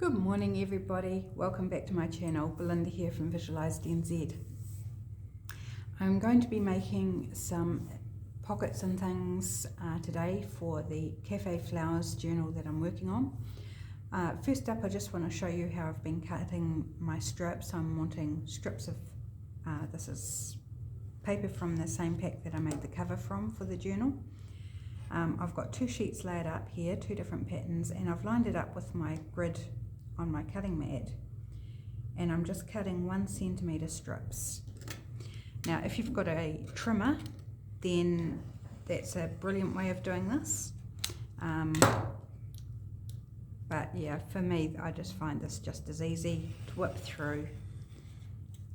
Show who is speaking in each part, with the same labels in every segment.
Speaker 1: Good morning everybody, welcome back to my channel. Belinda here from Visualised NZ. I'm going to be making some pockets and things today for the Cafe Flowers journal that I'm working on. First up, I just want to show you how I've been cutting my strips. I'm wanting strips of, this is paper from the same pack that I made the cover from for the journal. I've got two sheets laid up here, two different patterns, and I've lined it up with my grid on my cutting mat, and I'm just cutting 1 centimetre strips. Now if you've got a trimmer, then that's a brilliant way of doing this, but yeah, for me I just find this just as easy to whip through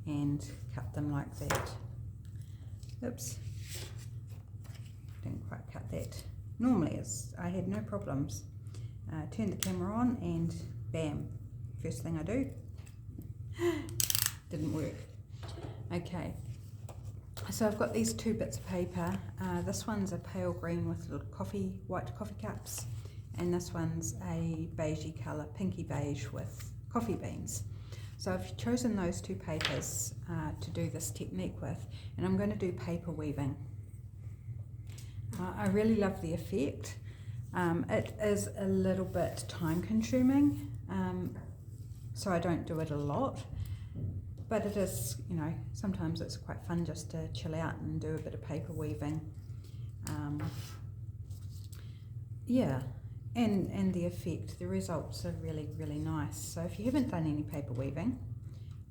Speaker 1: and cut them like that. Oops, didn't quite cut that. Normally I had no problems. Turn the camera on and bam, first thing I do. Didn't work. Okay, so I've got these two bits of paper. This one's a pale green with little white coffee cups, and this one's a beigey colour, pinky beige with coffee beans. So I've chosen those two papers to do this technique with, and I'm going to do paper weaving. I really love the effect. It is a little bit time consuming, so I don't do it a lot, but it is, you know, sometimes it's quite fun just to chill out and do a bit of paper weaving. Yeah, and the effect, the results are really, really nice. So if you haven't done any paper weaving,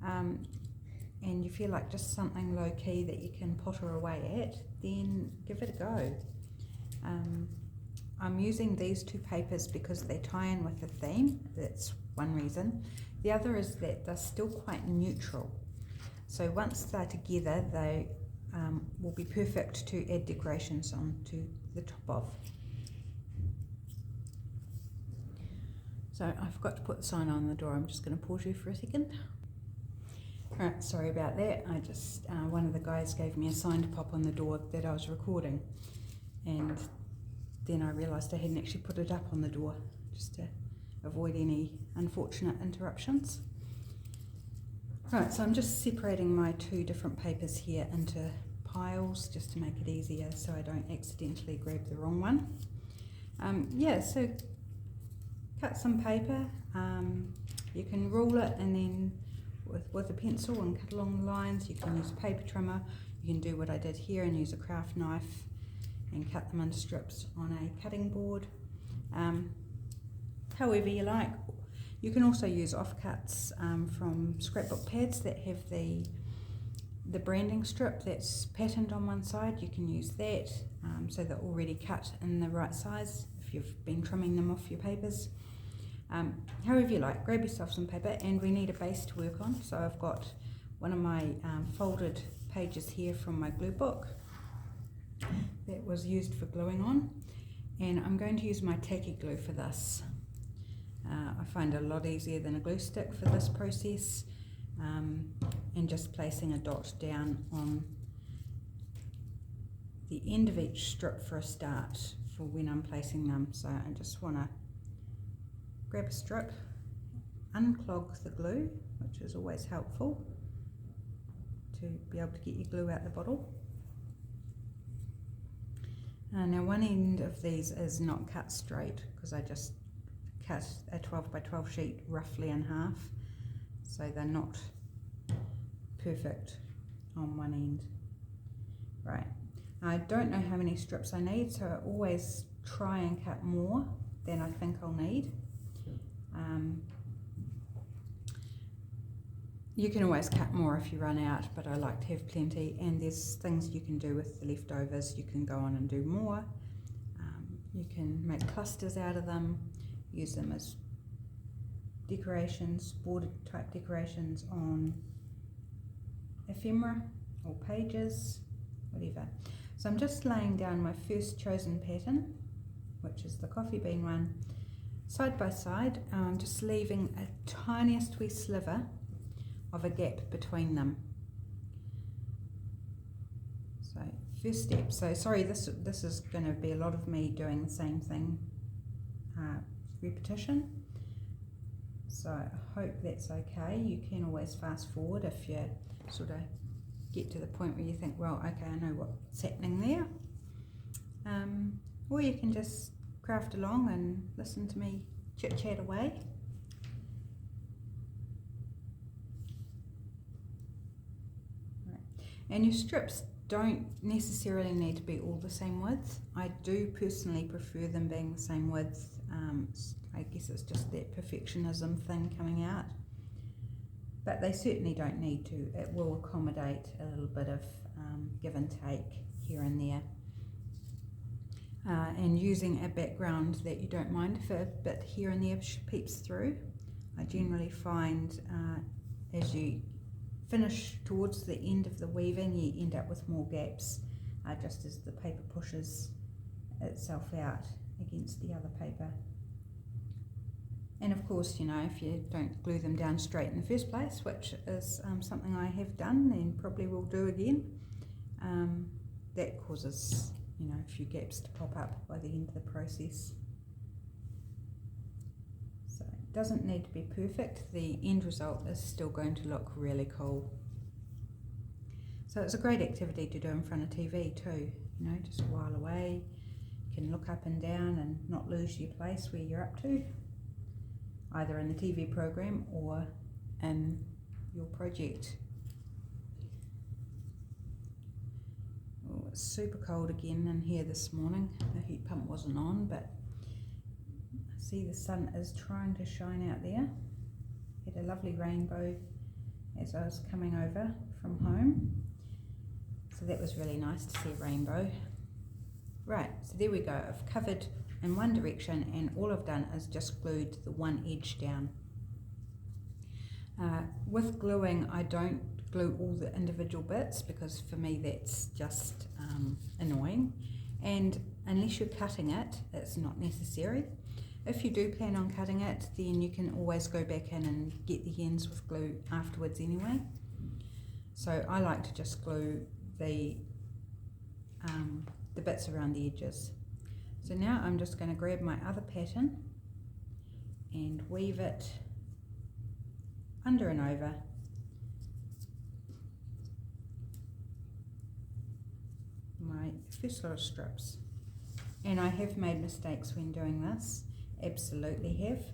Speaker 1: and you feel like just something low-key that you can potter away at, then give it a go. I'm using these two papers because they tie in with the theme. That's one reason. The other is that they're still quite neutral. So once they're together, they will be perfect to add decorations onto the top of. So I forgot to put the sign on the door. I'm just going to pause you for a second. Alright, sorry about that. I just, one of the guys gave me a sign to pop on the door that I was recording, and then I realised I hadn't actually put it up on the door, just to avoid any unfortunate interruptions. Right, so I'm just separating my two different papers here into piles just to make it easier so I don't accidentally grab the wrong one. Yeah, so cut some paper. You can rule it and then with a pencil and cut along the lines. You can use a paper trimmer. You can do what I did here and use a craft knife and cut them into strips on a cutting board. However you like. You can also use offcuts from scrapbook pads that have the branding strip that's patterned on one side. You can use that, so they're already cut in the right size if you've been trimming them off your papers. However you like, grab yourself some paper, and we need a base to work on. So I've got one of my folded pages here from my glue book that was used for gluing on, and I'm going to use my tacky glue for this. I find it a lot easier than a glue stick for this process, and just placing a dot down on the end of each strip for a start for when I'm placing them. So I just want to grab a strip, unclog the glue, which is always helpful to be able to get your glue out the bottle. Now one end of these is not cut straight because I just cut a 12 by 12 sheet roughly in half, so they're not perfect on one end. Right, I don't know how many strips I need, so I always try and cut more than I think I'll need. You can always cut more if you run out, but I like to have plenty, and there's things you can do with the leftovers. You can go on and do more. You can make clusters out of them, use them as decorations, border type decorations on ephemera or pages, whatever. So I'm just laying down my first chosen pattern, which is the coffee bean one, side by side. I'm just leaving a tiniest wee sliver of a gap between them. So first step. So sorry, this is going to be a lot of me doing the same thing, repetition. So I hope that's okay. You can always fast forward if you sort of get to the point where you think, well, okay, I know what's happening there. Or you can just craft along and listen to me chit-chat away. Right. And your strips don't necessarily need to be all the same width. I do personally prefer them being the same width. I guess it's just that perfectionism thing coming out. But they certainly don't need to. It will accommodate a little bit of give and take here and there. And using a background that you don't mind if a bit here and there peeps through. I generally find as you finish towards the end of the weaving, you end up with more gaps just as the paper pushes itself out against the other paper. And of course, you know, if you don't glue them down straight in the first place, which is something I have done and probably will do again, that causes, you know, a few gaps to pop up by the end of the process. So it doesn't need to be perfect. The end result is still going to look really cool. So it's a great activity to do in front of TV too, you know, just while away. You can look up and down and not lose your place where you're up to, either in the TV program or in your project. Oh, it's super cold again in here this morning. The heat pump wasn't on, but I see the sun is trying to shine out there. Had a lovely rainbow as I was coming over from home. So that was really nice to see a rainbow. Right, so there we go. I've covered in one direction and all I've done is just glued the one edge down. With gluing, I don't glue all the individual bits because for me that's just annoying, and unless you're cutting it, it's not necessary. If you do plan on cutting it, then you can always go back in and get the ends with glue afterwards anyway. So I like to just glue the bits around the edges. So now I'm just going to grab my other pattern and weave it under and over. My first lot of strips. And I have made mistakes when doing this, absolutely have,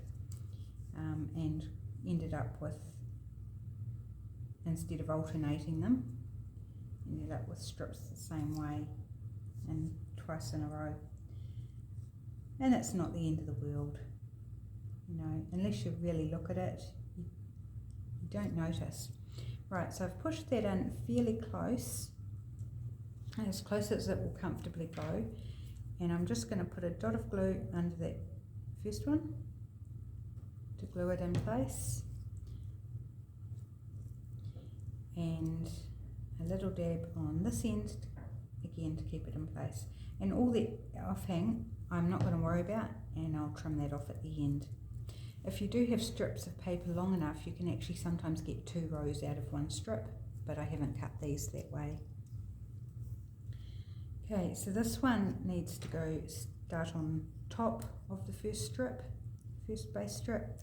Speaker 1: and ended up with, instead of alternating them, ended up with strips the same way and twice in a row. And it's not the end of the world, you know, unless you really look at it, you don't notice. Right, so I've pushed that in fairly close as it will comfortably go, and I'm just going to put a dot of glue under that first one to glue it in place, and a little dab on this end again to keep it in place. And all the offhang I'm not going to worry about, and I'll trim that off at the end. If you do have strips of paper long enough, you can actually sometimes get 2 rows out of one strip, but I haven't cut these that way. Okay, so this one needs to start on top of the first base strip,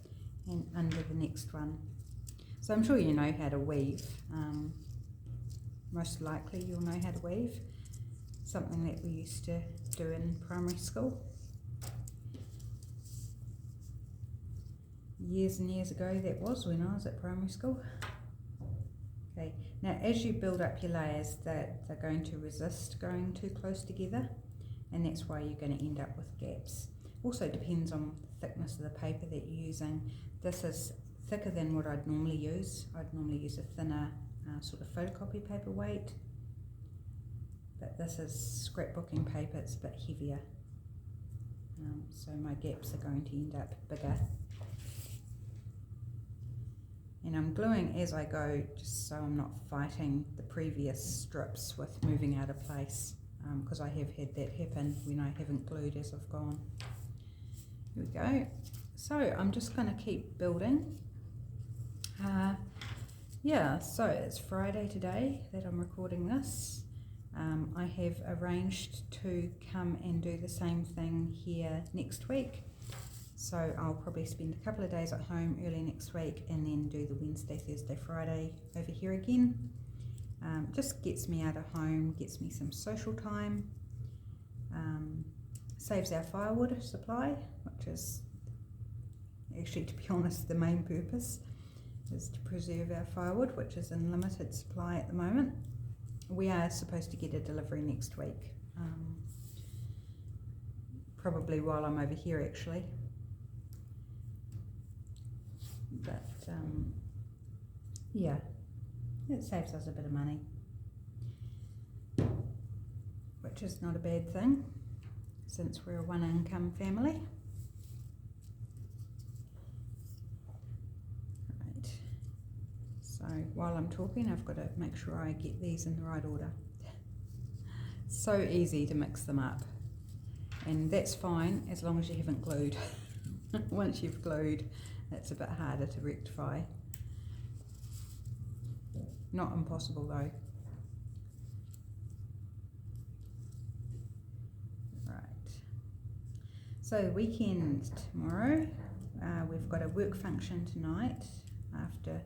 Speaker 1: and under the next one. So I'm sure you know how to weave. Most likely you'll know how to weave. Something that we used to do in primary school. Years and years ago that was, when I was at primary school. Okay, now as you build up your layers, they're going to resist going too close together, and that's why you're going to end up with gaps. Also depends on the thickness of the paper that you're using. This is thicker than what I'd normally use. I'd normally use a thinner sort of photocopy paper weight, but this is scrapbooking paper, it's a bit heavier, so my gaps are going to end up bigger. And I'm gluing as I go, just so I'm not fighting the previous strips with moving out of place, because I have had that happen when I haven't glued as I've gone. Here we go. So I'm just going to keep building. Yeah, so it's Friday today that I'm recording this. I have arranged to come and do the same thing here next week. So I'll probably spend a couple of days at home early next week and then do the Wednesday, Thursday, Friday over here again. Just gets me out of home, gets me some social time, saves our firewood supply, which is actually, to be honest, the main purpose is to preserve our firewood, which is in limited supply at the moment. We are supposed to get a delivery next week, probably while I'm over here actually. But yeah, it saves us a bit of money, which is not a bad thing since we're a one income family. Right, so while I'm talking I've got to make sure I get these in the right order. So easy to mix them up, and that's fine as long as you haven't glued. Once you've glued, it's a bit harder to rectify. Not impossible though. Right. So the weekend tomorrow, we've got a work function tonight. After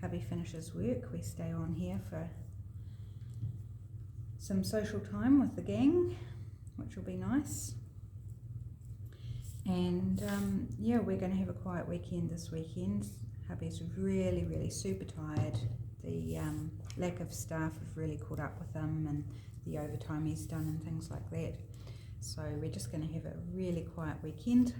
Speaker 1: hubby finishes work, we stay on here for some social time with the gang, which will be nice. And yeah, we're going to have a quiet weekend this weekend. Hubby's really super tired. The lack of staff have really caught up with him, and the overtime he's done and things like that. So we're just going to have a really quiet weekend.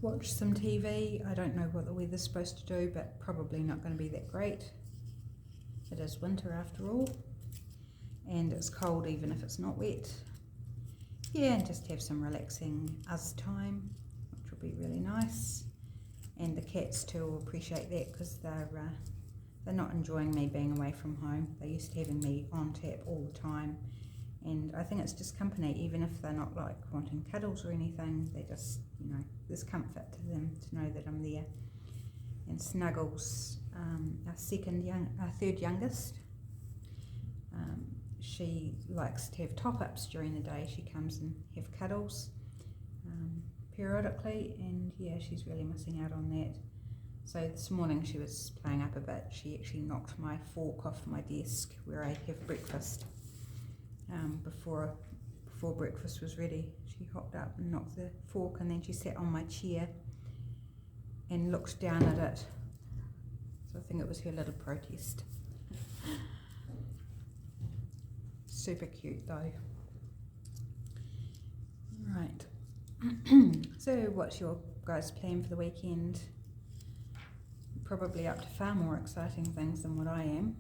Speaker 1: Watch some TV. I don't know what the weather's supposed to do, but probably not going to be that great. It is winter after all, and it's cold even if it's not wet. Yeah, and just have some relaxing us time, which will be really nice. And the cats too will appreciate that, because they're not enjoying me being away from home. They're used to having me on tap all the time, and I think it's just company. Even if they're not like wanting cuddles or anything, they just, you know, there's comfort to them to know that I'm there. And Snuggles, our third youngest, she likes to have top-ups during the day. She comes and have cuddles periodically, and yeah, she's really missing out on that. So this morning she was playing up a bit. She actually knocked my fork off my desk where I have breakfast. Before breakfast was ready, she hopped up and knocked the fork, and then she sat on my chair and looked down at it. So I think it was her little protest. Super cute though. Right. So what's your guys' plan for the weekend? Probably up to far more exciting things than what I am.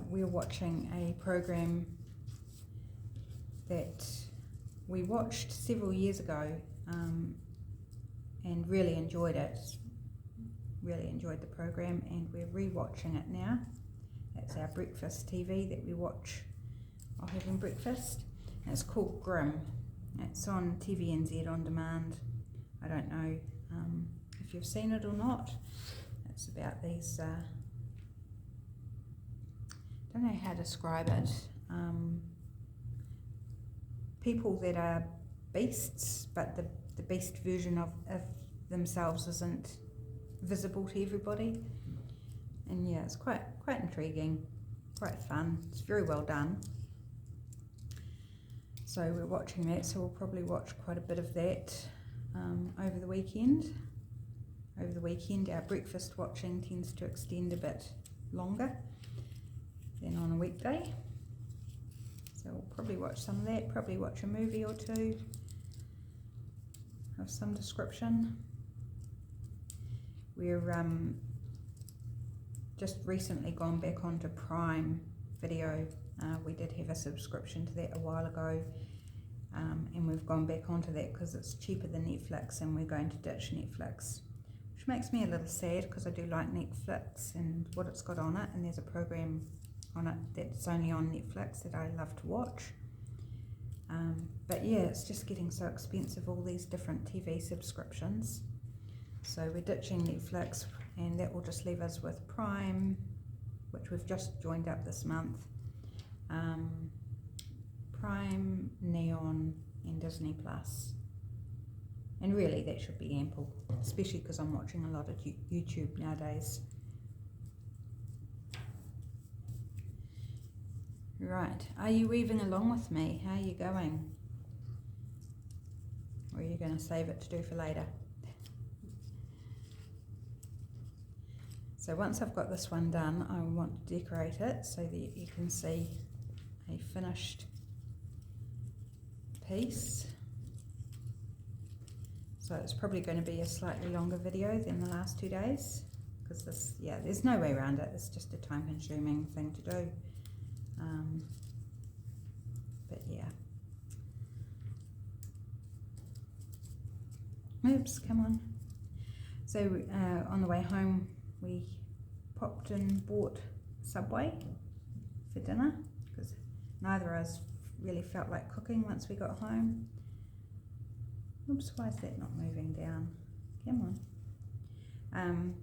Speaker 1: We're watching a program that we watched several years ago and really enjoyed it. Really enjoyed the program, and we're re-watching it now. It's our breakfast TV that we watch while having breakfast. And it's called Grimm. It's on TVNZ on demand. I don't know if you've seen it or not. It's about these, don't know how to describe it, people that are beasts, but the beast version of themselves isn't visible to everybody. And yeah, it's quite intriguing, quite fun. It's very well done. So we're watching that, so we'll probably watch quite a bit of that over the weekend. Over the weekend, our breakfast watching tends to extend a bit longer than on a weekday. So we'll probably watch some of that, probably watch a movie or two of some description. We're just recently gone back onto Prime Video. We did have a subscription to that a while ago, and we've gone back onto that because it's cheaper than Netflix, and we're going to ditch Netflix, which makes me a little sad because I do like Netflix and what it's got on it, and there's a program on it that's only on Netflix that I love to watch. But yeah, it's just getting so expensive, all these different TV subscriptions. So we're ditching Netflix, and that will just leave us with Prime, which we've just joined up this month. Prime, Neon, and Disney Plus. And really that should be ample, especially because I'm watching a lot of YouTube nowadays. Right, are you weaving along with me? How are you going? Or are you going to save it to do for later? So once I've got this one done, I want to decorate it so that you can see a finished piece. So it's probably going to be a slightly longer video than the last 2 days, because this, yeah, there's no way around it. It's just a time-consuming thing to do. But yeah. Oops, come on. So on the way home, we popped and bought Subway for dinner, because neither of us really felt like cooking once we got home. Oops, why is that not moving down? Come on.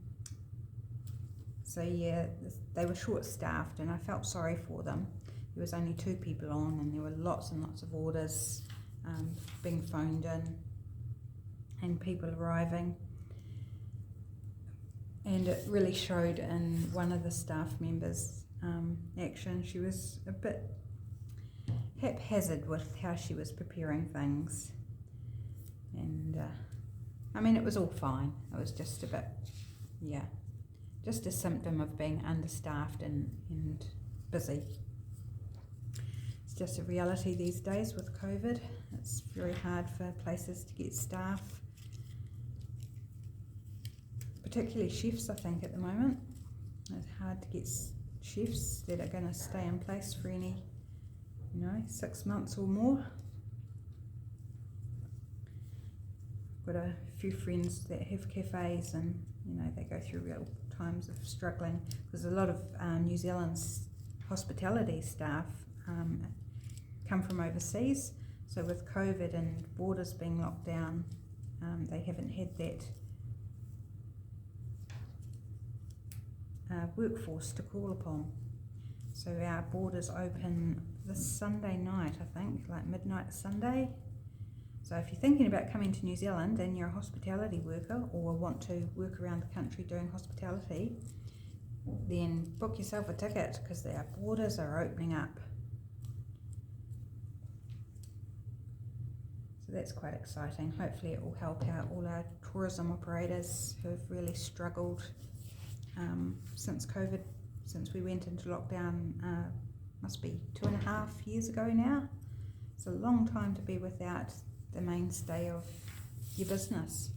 Speaker 1: So yeah, they were short-staffed and I felt sorry for them. There was only 2 people on and there were lots and lots of orders being phoned in and people arriving. And it really showed in one of the staff members' action. She was a bit haphazard with how she was preparing things. And I mean, it was all fine. It was just a bit, yeah, just a symptom of being understaffed and busy. It's just a reality these days with COVID. It's very hard for places to get staff, particularly chefs, I think, at the moment. It's hard to get chefs that are going to stay in place for any, 6 months or more. Got a few friends that have cafes and, they go through real times of struggling, because a lot of New Zealand's hospitality staff come from overseas. So with COVID and borders being locked down, they haven't had that workforce to call upon. So our borders open this Sunday night, I think, like midnight Sunday. So if you're thinking about coming to New Zealand and you're a hospitality worker or want to work around the country doing hospitality, then book yourself a ticket, because our borders are opening up. So that's quite exciting. Hopefully it will help out all our tourism operators who have really struggled since COVID, since we went into lockdown, must be 2.5 years ago now. It's a long time to be without the mainstay of your business.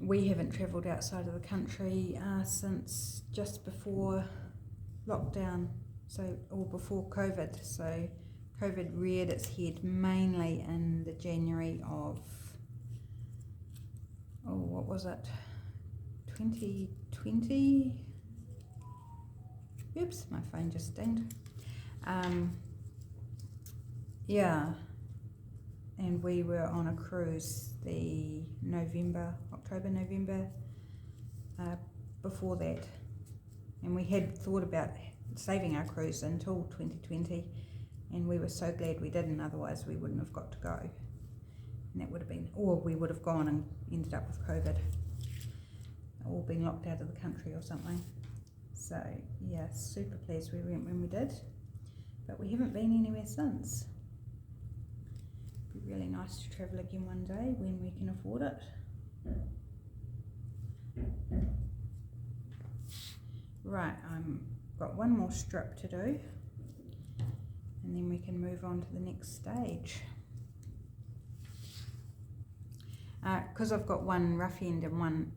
Speaker 1: We haven't travelled outside of the country since just before lockdown, or before COVID. So COVID reared its head mainly in the January of, 2020? Oops, my phone just dinged. Yeah, and we were on a cruise the October, November before that, and we had thought about saving our cruise until 2020, and we were so glad we didn't, otherwise we wouldn't have got to go, and that would have been, or we would have gone and ended up with COVID, or been locked out of the country or something. So yeah, super pleased we went when we did, but we haven't been anywhere since. Be really nice to travel again one day when we can afford it. Right, got one more strip to do, and then we can move on to the next stage. Because I've got one rough end and one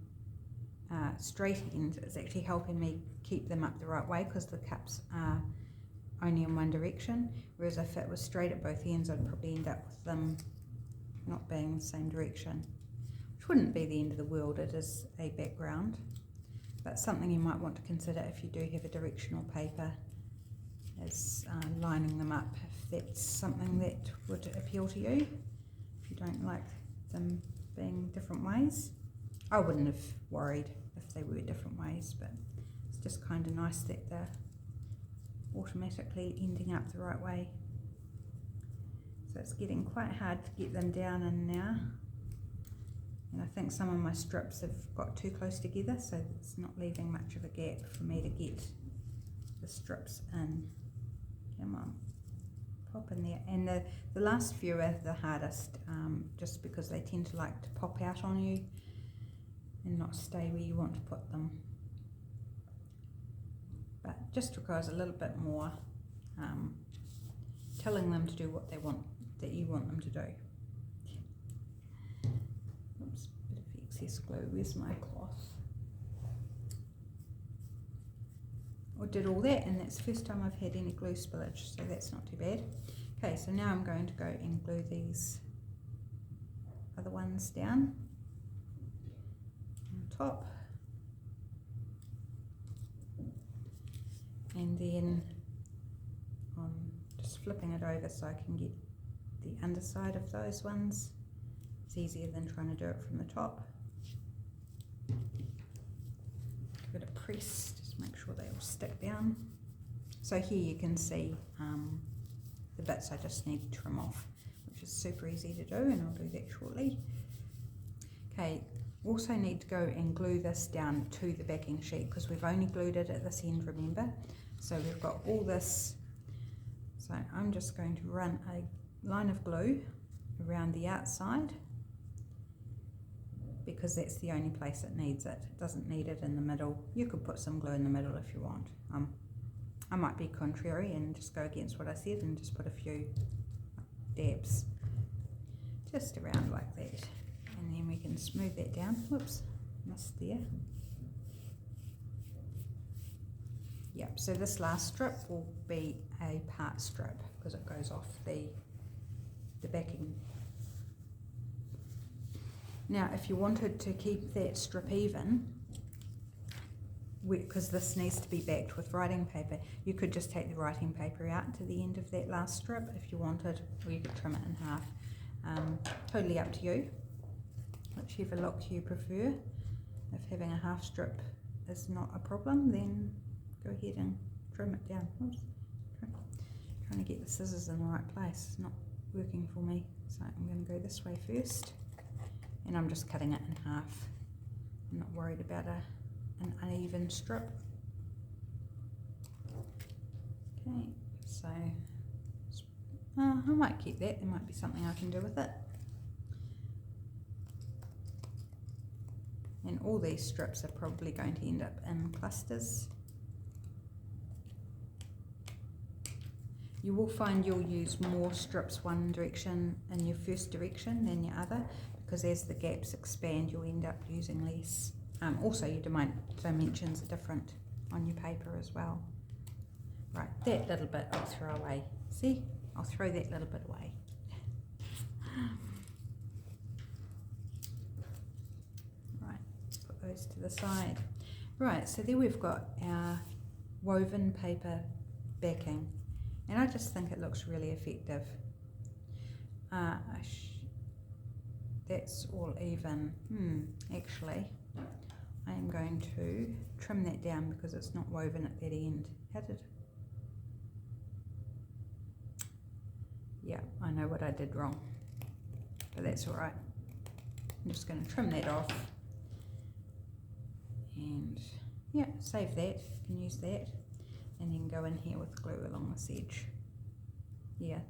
Speaker 1: straight end, it's actually helping me keep them up the right way, because the cups are only in one direction, whereas if it was straight at both ends, I'd probably end up with them not being the same direction, which wouldn't be the end of the world. It is a background, but something you might want to consider if you do have a directional paper is lining them up, if that's something that would appeal to you, if you don't like them being different ways. I wouldn't have worried if they were different ways, but it's just kind of nice that they're automatically ending up the right way. So it's getting quite hard to get them down in now. And I think some of my strips have got too close together, so it's not leaving much of a gap for me to get the strips in. Come on, pop in there. And the last few are the hardest, just because they tend to like to pop out on you and not stay where you want to put them. But just requires a little bit more telling them to do what they want, that you want them to do. Oops, bit of excess glue. Where's my cloth? I did all that, and that's the first time I've had any glue spillage, so that's not too bad. Okay, so now I'm going to go and glue these other ones down on top, and then I'm just flipping it over so I can get the underside of those ones. It's easier than trying to do it from the top. Give it a press, just make sure they all stick down. So here you can see the bits I just need to trim off, which is super easy to do, and I'll do that shortly. Okay, also need to go and glue this down to the backing sheet because we've only glued it at this end, remember? So we've got all this. So I'm just going to run a line of glue around the outside because that's the only place it needs it. It doesn't need it in the middle. You could put some glue in the middle if you want. I might be contrary and just go against what I said and just put a few dabs just around like that, and then we can smooth that down. Whoops, missed there. Yep, so this last strip will be a part strip because it goes off the backing. Now if you wanted to keep that strip even, because this needs to be backed with writing paper, you could just take the writing paper out to the end of that last strip if you wanted, or you could trim it in half. Totally up to you, whichever look you prefer. If having a half strip is not a problem, then go ahead and trim it down. Oops. Trying to get the scissors in the right place, it's not working for me. So I'm going to go this way first, and I'm just cutting it in half. I'm not worried about an uneven strip. Okay, so I might keep that, there might be something I can do with it. And all these strips are probably going to end up in clusters. You will find you'll use more strips one direction in your first direction than your other, because as the gaps expand you'll end up using less. Also your dimensions are different on your paper as well. Right, that little bit I'll throw away. See, I'll throw that little bit away. Right, put those to the side. Right, so there we've got our woven paper backing, and I just think it looks really effective. That's all even. Actually, I am going to trim that down because it's not woven at that end. Yeah, I know what I did wrong, but that's all right. I'm just going to trim that off, and yeah, save that. You can use that, and then go in here with glue along this edge. Yeah,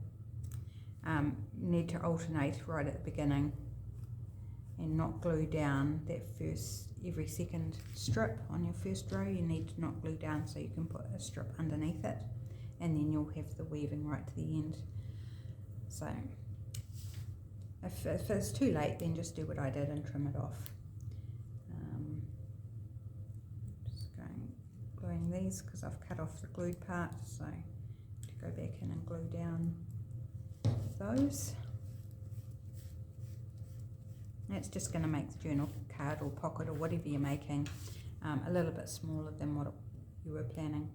Speaker 1: you need to alternate right at the beginning and not glue down that every second strip on your first row. You need to not glue down so you can put a strip underneath it, and then you'll have the weaving right to the end. So if it's too late, then just do what I did and trim it off. Just gluing these because I've cut off the glued part, so to go back in and glue down those. It's just going to make the journal card or pocket or whatever you're making a little bit smaller than what you were planning.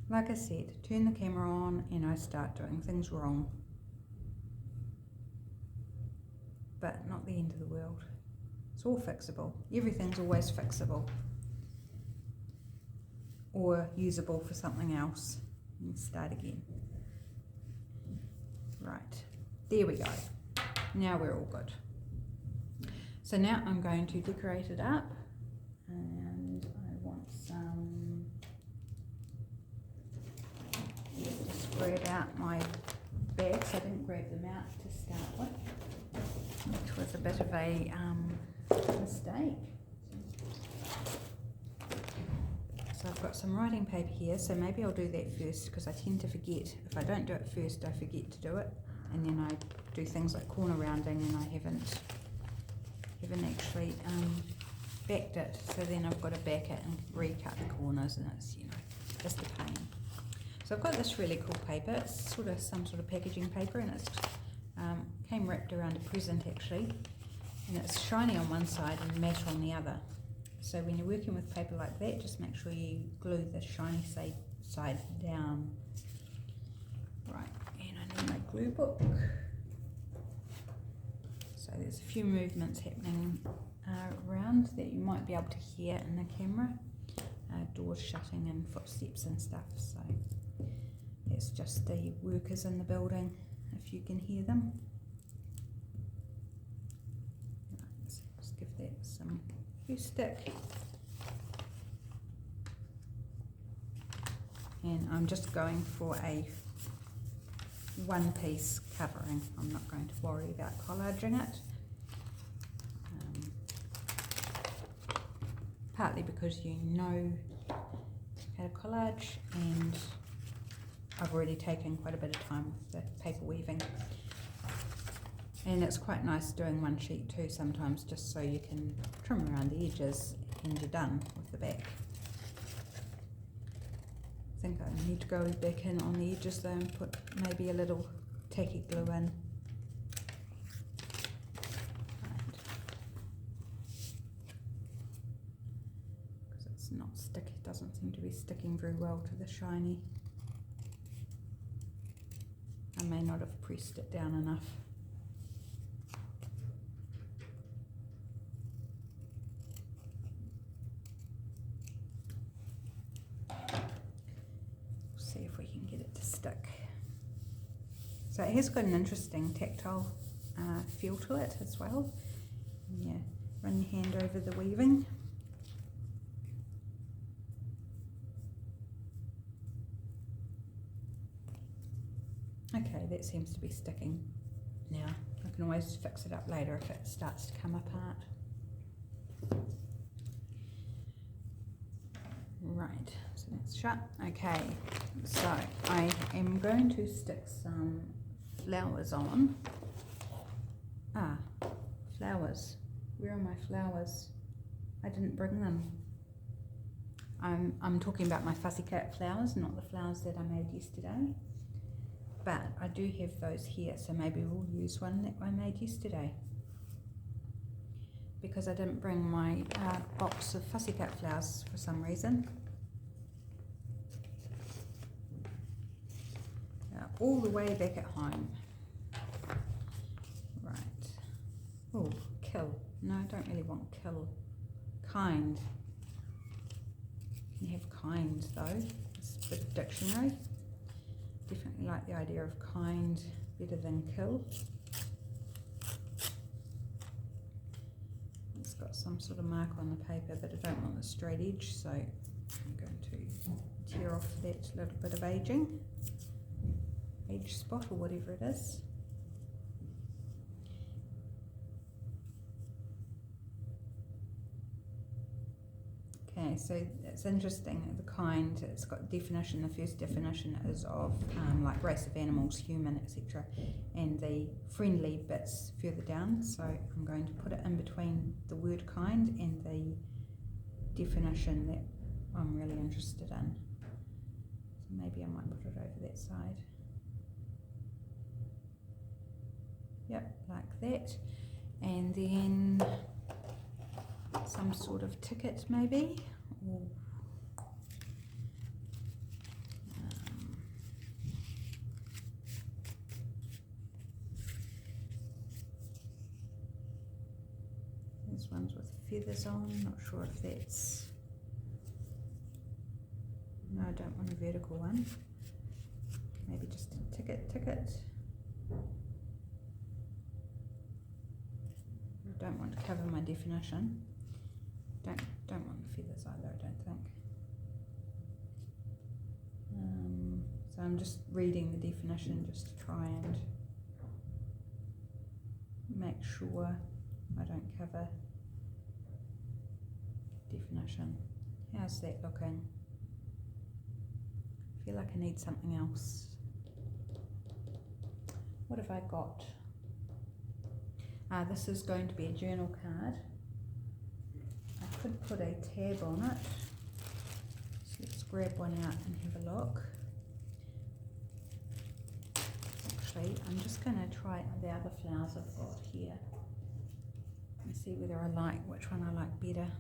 Speaker 1: Like I said, turn the camera on and I start doing things wrong. But not the end of the world. It's all fixable. Everything's always fixable. Or usable for something else. And start again. Right, there we go. Now we're all good. So now I'm going to decorate it up, and I want some, just grab out my bags. I didn't grab them out to start with, which was a bit of a mistake. So I've got some writing paper here, so maybe I'll do that first, because I tend to forget. If I don't do it first, I forget to do it, and then I do things like corner rounding and I haven't actually backed it, so then I've got to back it and recut the corners, and it's, you know, just a pain. So I've got this really cool paper. It's sort of some sort of packaging paper, and it's came wrapped around a present actually, and it's shiny on one side and matte on the other. So when you're working with paper like that, just make sure you glue the shiny side down. Right, and I need my glue book. So there's a few movements happening around that you might be able to hear in the camera. Doors shutting and footsteps and stuff. So it's just the workers in the building, if you can hear them. Right, so just give that some glue stick. And I'm just going for a one-piece covering. I'm not going to worry about collaging it. Partly because you know how to collage, and I've already taken quite a bit of time with the paper weaving. And it's quite nice doing one sheet too sometimes, just so you can trim around the edges and you're done with the back. I think I need to go back in on the edges though and put maybe a little tacky glue in. Right. Because it's not sticky, it doesn't seem to be sticking very well to the shiny. I may not have pressed it down enough. See if we can get it to stick. So it has got an interesting tactile feel to it as well. Yeah, run your hand over the weaving. Okay, that seems to be sticking now. I can always fix it up later if it starts to come apart. Right, so that's shut. Okay, so I am going to stick some flowers on. Flowers. Where are my flowers? I didn't bring them. I'm talking about my fussy cat flowers, not the flowers that I made yesterday. But I do have those here, so maybe we'll use one that I made yesterday. Because I didn't bring my box of fussy cat flowers for some reason. All the way back at home. Right. Oh, kill. No, I don't really want kill. Kind. You can have kind though. It's a bit of dictionary. Definitely like the idea of kind better than kill. It's got some sort of mark on the paper, but I don't want the straight edge, so I'm going to tear off that little bit of age spot or whatever it is. Okay, so it's interesting, the kind, it's got definition. The first definition is of like race of animals, human, etc. And the friendly bits further down, so I'm going to put it in between the word kind and the definition that I'm really interested in. So maybe I might put it over that side. Yep, like that. And then some sort of ticket maybe, or there's ones with feathers on, not sure if that's, no, I don't want a vertical one, maybe just a ticket. don't want to cover my definition. Don't want the feathers either, I don't think. So I'm just reading the definition just to try and make sure I don't cover definition. How's that looking? I feel like I need something else. What have I got? This is going to be a journal card. I could put a tab on it. So let's grab one out and have a look. Actually, I'm just going to try the other flowers I've got here and see whether I like, which one I like better.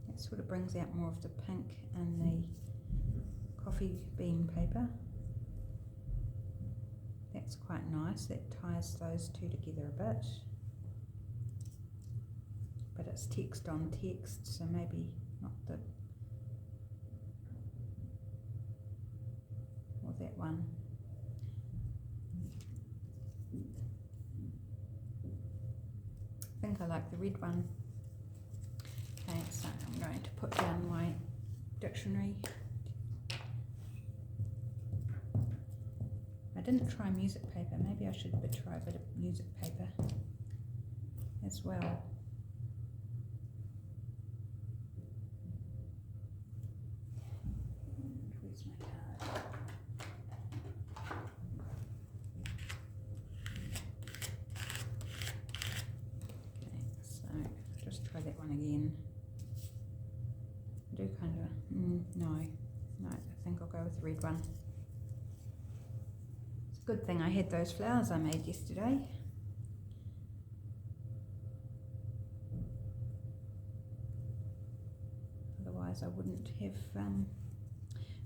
Speaker 1: That sort of brings out more of the pink and the coffee bean paper. That's quite nice. That ties those two together a bit. But it's text on text, so maybe not the... or that one. I think I like the red one. Okay, so I'm going to put down my dictionary. I didn't try music paper. Maybe I should try a bit of music paper as well. Where's my card? Okay, so just try that one again. I do kind of, no, I think I'll go with the red one. Good thing I had those flowers I made yesterday. Otherwise I wouldn't have...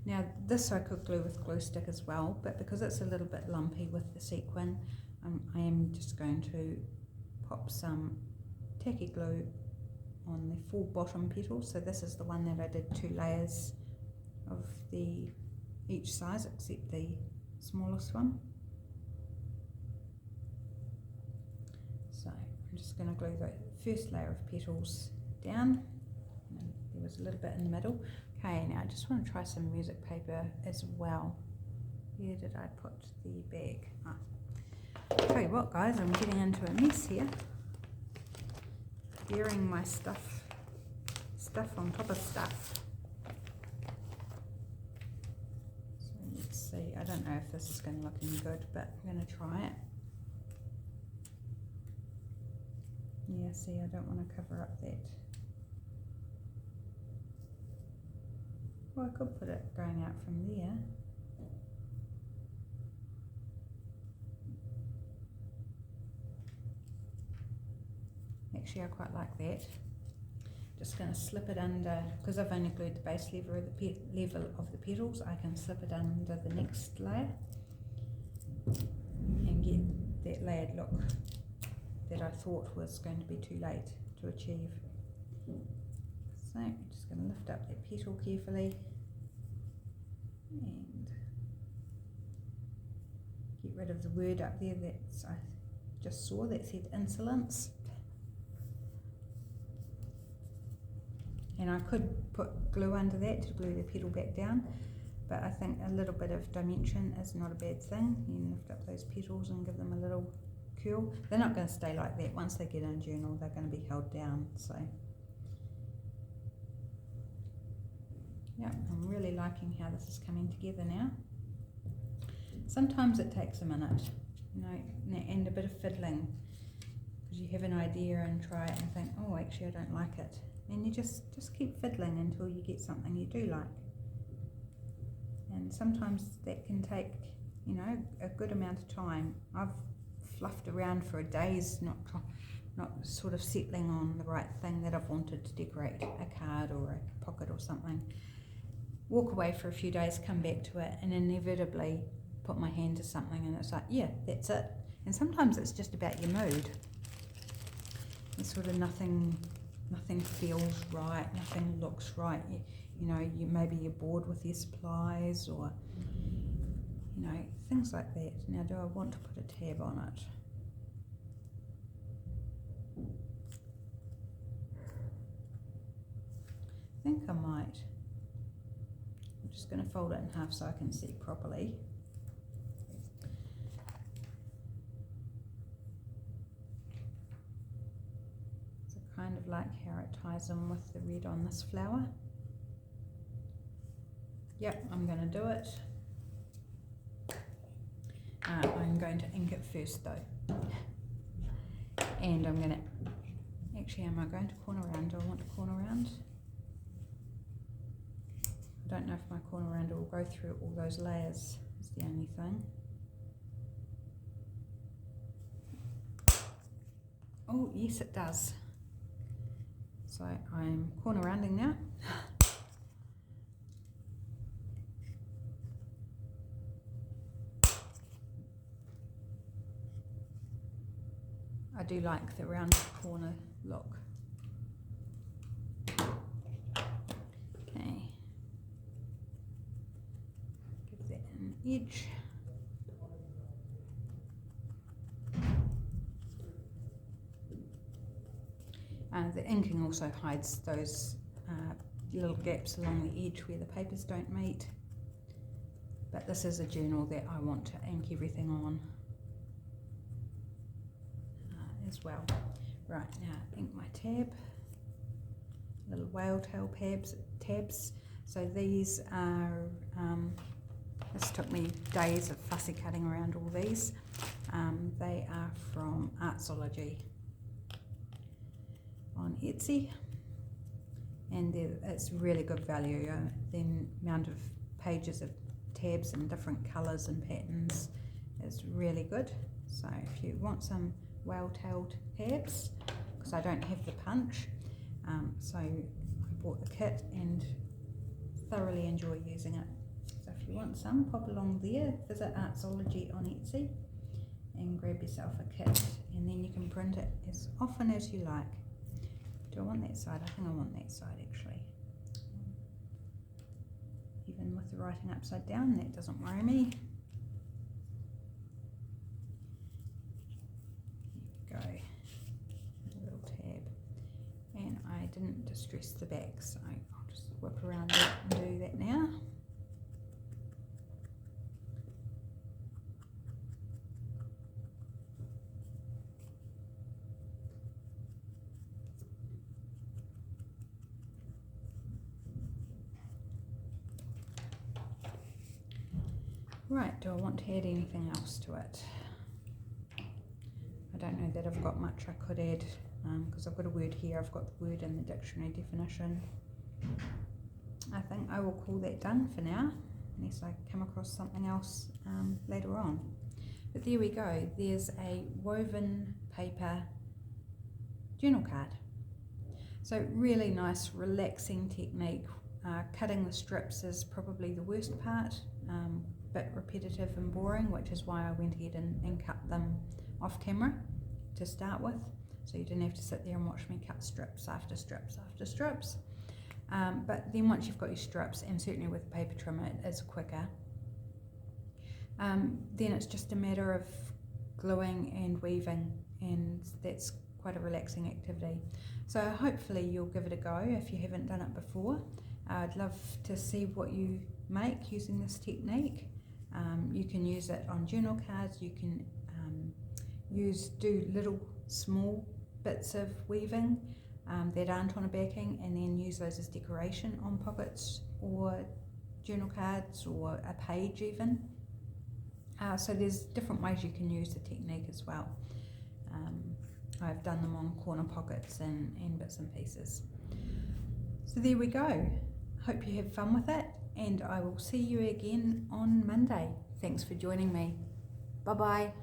Speaker 1: Now this I could glue with glue stick as well, but because it's a little bit lumpy with the sequin, I am just going to pop some tacky glue on the full bottom petals. So this is the one that I did 2 layers of each size except the smallest one. So I'm just going to glue the first layer of petals down, and there was a little bit in the middle. Okay, now I just want to try some music paper as well. Where did I put the bag? Tell you what guys, I'm getting into a mess here. Burying my stuff on top of stuff. So let's see, I don't know if this is going to look any good, but I'm going to try it. Yeah, see, I don't want to cover up that. Well, I could put it going out from there. Actually, I quite like that. Just going to slip it under, because I've only glued the base level of the petals, I can slip it under the next layer and get that layered look that I thought was going to be too late to achieve. So I'm just going to lift up that petal carefully and get rid of the word up there that I just saw that said insolence. And I could put glue under that to glue the petal back down, but I think a little bit of dimension is not a bad thing. You can lift up those petals and give them a little curl. They're not going to stay like that. Once they get in a journal, they're going to be held down. So yeah, I'm really liking how this is coming together now. Sometimes it takes a minute, you know, and a bit of fiddling, because you have an idea and try it and think, oh, actually I don't like it. And you just keep fiddling until you get something you do like. And sometimes that can take, you know, a good amount of time. I've fluffed around for days, not sort of settling on the right thing that I've wanted to decorate, a card or a pocket or something. Walk away for a few days, come back to it, and inevitably put my hand to something and it's like, yeah, that's it. And sometimes it's just about your mood. It's sort of nothing feels right, nothing looks right. You know, maybe you're bored with your supplies, or you know, things like that. Now, do I want to put a tab on it? I think I might. I'm just going to fold it in half so I can see properly. So kind of like how it ties in with the red on this flower. Yep, I'm going to do it. I'm going to ink it first though. And I'm going to, actually am I going to corner round? Do I want to corner round? I don't know if my corner rounder will go through all those layers, is the only thing. Oh yes it does. So I'm corner rounding now. I do like the round corner look. Okay. Give that an edge. The inking also hides those little gaps along the edge where the papers don't meet. But this is a journal that I want to ink everything on as well. Right, now ink my tab. Little whale tail tabs. So these are, this took me days of fussy cutting around all these. They are from Artsology on Etsy, and it's really good value. The amount of pages of tabs in different colours and patterns is really good. So if you want some whale-tailed tabs, because I don't have the punch, so I bought the kit and thoroughly enjoy using it. So if you want some, pop along there, visit Artsology on Etsy and grab yourself a kit, and then you can print it as often as you like. Do I want that side? I think I want that side actually. Even with the writing upside down, that doesn't worry me. Here we go. A little tab. And I didn't distress the back, so I'll just whip around that and do that now. Right, do I want to add anything else to it? I don't know that I've got much I could add, because I've got a word here, I've got the word in the dictionary definition. I think I will call that done for now, unless I come across something else later on. But there we go, there's a woven paper journal card. So really nice, relaxing technique. Cutting the strips is probably the worst part. Bit repetitive and boring, which is why I went ahead and cut them off camera to start with, so you didn't have to sit there and watch me cut strips after strips after strips. But then once you've got your strips, and certainly with a paper trimmer it is quicker, then it's just a matter of gluing and weaving, and that's quite a relaxing activity. So hopefully you'll give it a go if you haven't done it before. I'd love to see what you make using this technique. You can use it on journal cards, you can do little small bits of weaving that aren't on a backing, and then use those as decoration on pockets or journal cards or a page even. So there's different ways you can use the technique as well. I've done them on corner pockets and bits and pieces. So there we go. Hope you have fun with it, and I will see you again on Monday. Thanks for joining me. Bye bye.